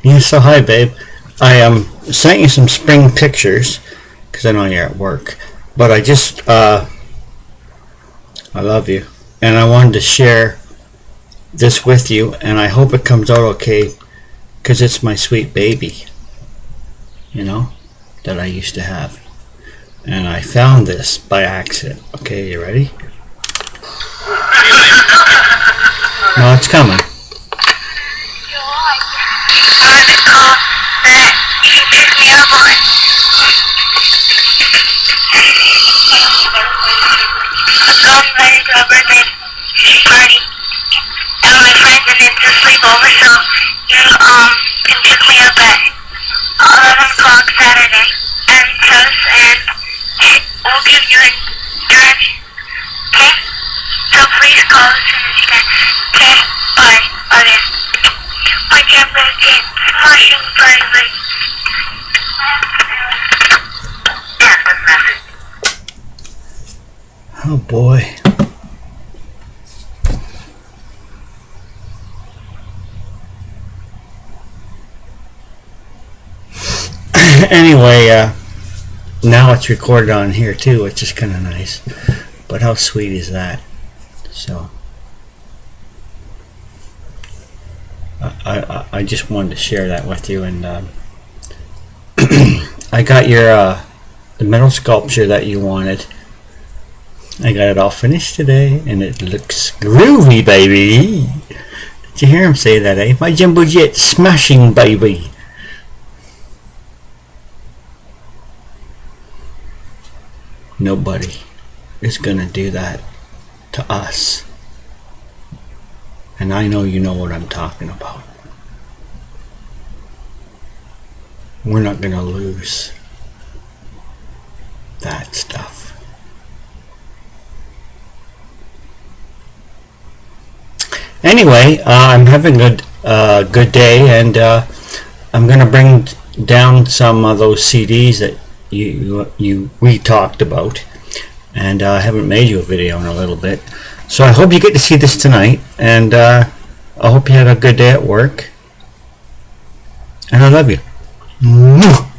Yeah, so hi, babe. I sent you some spring pictures because I know you're at work, but I love you, and I wanted to share this with you, and I hope it comes out okay because it's my sweet baby, you know, that I used to have, and I found this by accident. Okay, you ready? No, it's coming. Oh boy. Anyway, now it's recorded on here too, which is kind of nice. But how sweet is that? So, I just wanted to share that with you, and I got your the metal sculpture that you wanted. I got it all finished today, and it looks groovy, baby. Did you hear him say that, eh? My jumbo jet smashing, baby. Nobody is gonna do that to us. And I know you know what I'm talking about. We're not gonna lose that stuff. Anyway, I'm having a good day, and I'm gonna bring down some of those CDs that we talked about, and I haven't made you a video in a little bit. So I hope you get to see this tonight, and I hope you had a good day at work, and I love you. Mwah!